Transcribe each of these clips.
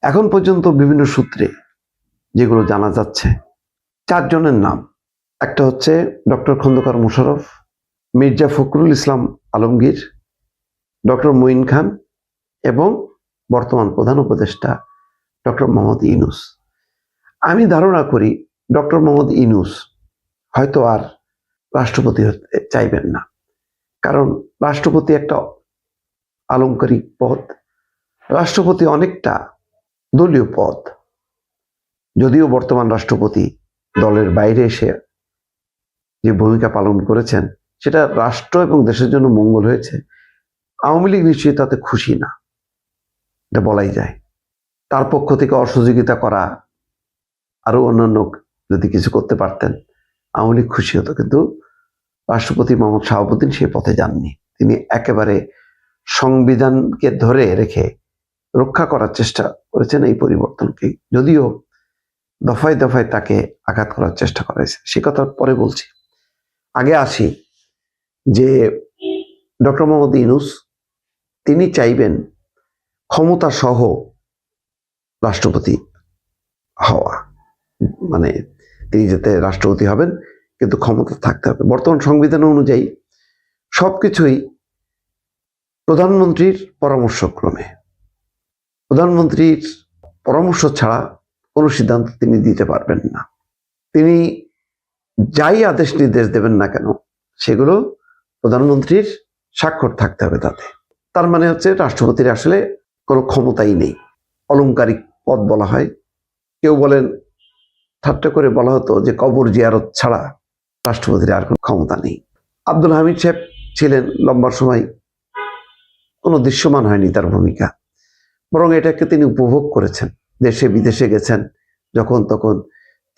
এখন পর্যন্ত বিভিন্ন সূত্রে যেগুলো জানা যাচ্ছে, 4 জনের নাম। একটা হচ্ছে ডক্টর খন্দকার মোশাররফ, মির্জা ফখরুল ইসলাম আলমগীর, ডক্টর মঈন খান এবং বর্তমান প্রধান উপদেষ্টা ডক্টর মোহাম্মদ ইউনূস। আমি ধারণা করি ডক্টর মোহাম্মদ ইউনূস হয়তো আর রাষ্ট্রপতি হতে চাইবেন না, কারণ রাষ্ট্রপতি একটা আলংকারিক পদ, রাষ্ট্রপতি অনেকটা দলীয় পদ। যদিও বর্তমান রাষ্ট্রপতি দলের বাইরে এসে যে ভূমিকা পালন করেছেন সেটা রাষ্ট্র এবং দেশের জন্য মঙ্গল হয়েছে, আওয়ামী লীগ নিশ্চয়ই তাতে খুশি না, এটা বলাই যায়। তার পক্ষ থেকে অসহযোগিতা করা, আরো অন্যান্য যদি কিছু করতে পারতেন আওয়ামী লীগ খুশি হতো, কিন্তু রাষ্ট্রপতি মোহাম্মদ শাহাবুদ্দিন সেই পথে যাননি। তিনি একেবারে সংবিধানকে ধরে রেখে রক্ষা করার চেষ্টা করেছেন এই পরিবর্তনকে, যদিও দফায় দফায় তাকে আঘাত করার চেষ্টা করা হয়েছে, সে কথা পরে বলছি। আগে আসি যে ডক্টর মোহাম্মদ ইউনূস তিনি চাইবেন ক্ষমতা সহ রাষ্ট্রপতি হওয়া, মানে তিনি যাতে রাষ্ট্রপতি হবেন কিন্তু ক্ষমতা থাকতে হবে। বর্তমান সংবিধান অনুযায়ী সবকিছুই প্রধানমন্ত্রীর পরামর্শক্রমে, প্রধানমন্ত্রীর পরামর্শ ছাড়া কোনো সিদ্ধান্ত তিনি দিতে পারবেন না। তিনি যাই আদেশ নির্দেশ দেবেন না কেন সেগুলো প্রধানমন্ত্রীর স্বাক্ষর থাকতে হবে তাতে। তার মানে হচ্ছে রাষ্ট্রপতির আসলে কোনো ক্ষমতাই নেই, অলংকারিক পদ বলা হয়। কেউ বলেন, ঠাট্টা করে বলা হতো যে কবর জিয়ারত ছাড়া রাষ্ট্রপতির আর কোনো ক্ষমতা নেই। আব্দুল হামিদ সাহেব ছিলেন লম্বা সময়, কোনো দৃশ্যমান হয়নি তার ভূমিকা, বরং এটাকে তিনি উপভোগ করেছেন। দেশে বিদেশে গেছেন, যখন তখন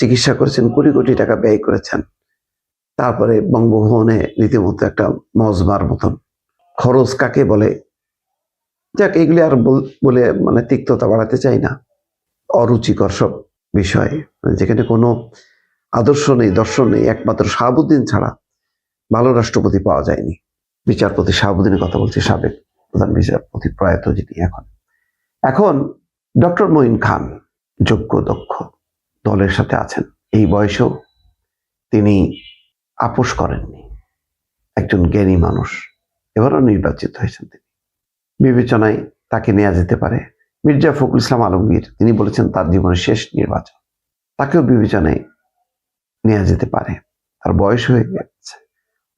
চিকিৎসা করেছেন, কোটি কোটি টাকা ব্যয় করেছেন। তারপরে বঙ্গভবনে রীতিমতো একটা মজমার মতন খরচ কাকে বলে, যাক এগুলি আর বলে মানে তিক্ততা বাড়াতে চাই না, অরুচিকর সব বিষয়, যেখানে কোনো আদর্শ নেই, দর্শন নেই। একমাত্র শাহাবুদ্দিন ছাড়া ভালো রাষ্ট্রপতি পাওয়া যায়নি। বিচারপতি শাহাবুদ্দিনের কথা বলছি, সাবেক প্রধান বিচারপতি, প্রয়াত যিনি এখন ডক্টর মঈন খান যোগ্য, দক্ষ, দলের সাথে আছেন। এই বয়সেও তিনি আপোষ করেননি, একজন জ্ঞানী মানুষ, এবারও নির্বাচিত হয়েছেন। তিনি বিবেচনায় তাকে নেওয়া যেতে পারে। মির্জা ফখরুল ইসলাম আলমগীর, তিনি বলেছেন তার জীবনের শেষ নির্বাচন, তাকেও বিবেচনায় নেওয়া যেতে পারে। তার বয়স হয়ে গেছে,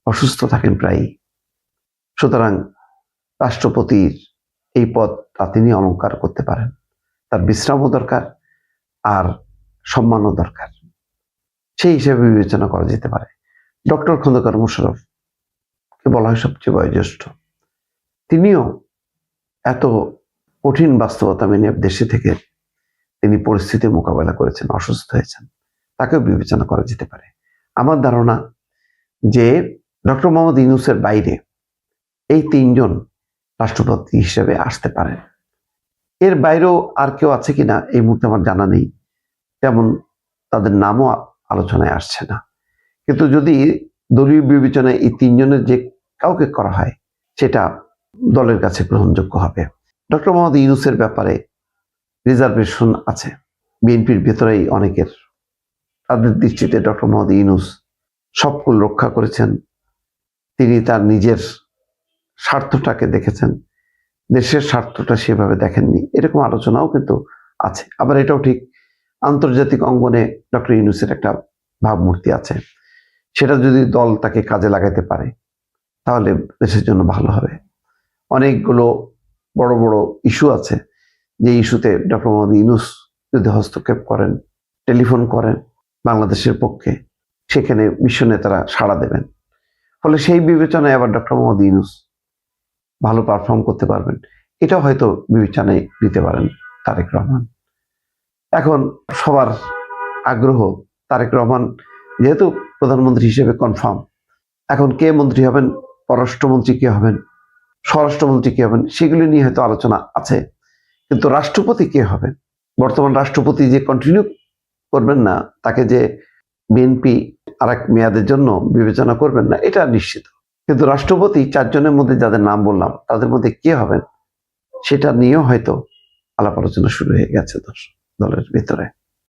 অসুস্থ থাকেন প্রায়ই, সুতরাং রাষ্ট্রপতির এই পদটা তিনি অলংকার করতে পারেন। তার বিশ্রামও দরকার আর সম্মানও দরকার, সেই হিসেবে বিবেচনা করা যেতে পারে। ডক্টর খন্দকার মোশাররফ কে বলা হয় সবচেয়ে বয়োজ্যেষ্ঠ, তিনিও এত কঠিন বাস্তবতা মেনে দেশে থেকে তিনি পরিস্থিতি মোকাবেলা করেছেন, অসুস্থ হয়েছেন, তাকেও বিবেচনা করা যেতে পারে। আমার ধারণা যে ডক্টর মোহাম্মদ ইউনূসের বাইরে এই 3 জন রাষ্ট্রপতি হিসেবে আসতে পারেন। এর বাইরেও আর কেউ আছে কিনা এই মুহূর্তে আমার জানা নেই, তেমন তাদের নামও আলোচনায় আসছে না। কিন্তু যদি দলীয় বিবেচনায় এই 3 জনের যে কাউকে করা হয় সেটা দলের কাছে গ্রহণযোগ্য হবে। ডক্টর মোহাম্মদ ইউনূসের ব্যাপারে রিজার্ভেশন আছে বিএনপির ভেতরেই অনেকের। তাদের দৃষ্টিতে ডক্টর মোহাম্মদ ইউনূস সবকুল রক্ষা করেছেন, তিনি তার নিজের স্বার্থটাকে দেখেছেন, দেশের স্বার্থটা সেভাবে দেখেননি, এরকম আলোচনাও কিন্তু আছে। আবার এটাও ঠিক, আন্তর্জাতিক অঙ্গনে ডক্টর ইউনূসের একটা ভাবমূর্তি আছে, সেটা যদি দল তাকে কাজে লাগাতে পারে তাহলে দেশের জন্য ভালো হবে। অনেকগুলো বড় বড় ইস্যু আছে, যে ইস্যুতে ডক্টর মোহাম্মদ ইউনূস যদি হস্তক্ষেপ করেন, টেলিফোন করেন বাংলাদেশের পক্ষে, সেখানে বিশ্ব নেতারা সাড়া দেবেন। ফলে সেই বিবেচনায় আবার ডক্টর মোহাম্মদ ইউনূস ভালো পারফর্ম করতে পারবেন, এটাও হয়তো বিবেচনায় দিতে পারেন তারেক রহমান। এখন সবার আগ্রহ, তারেক রহমান যেহেতু প্রধানমন্ত্রী হিসেবে কনফার্ম, এখন কে মন্ত্রী হবেন, পররাষ্ট্রমন্ত্রী কে হবেন, স্বরাষ্ট্রমন্ত্রী কে হবেন, সেগুলি নিয়ে হয়তো আলোচনা আছে। কিন্তু রাষ্ট্রপতি কে হবেন, বর্তমান রাষ্ট্রপতি যে কন্টিনিউ করবেন না, তাকে যে বিএনপি আরেক মেয়াদের জন্য বিবেচনা করবেন না, এটা নিশ্চিত। কিন্তু রাষ্ট্রপতি 4 জনের মধ্যে যাদের নাম বললাম তাদের মধ্যে কে হবেন সেটা নিয়েও হয়তো আলাপ আলোচনা শুরু হয়ে গেছে দলের ভিতরে।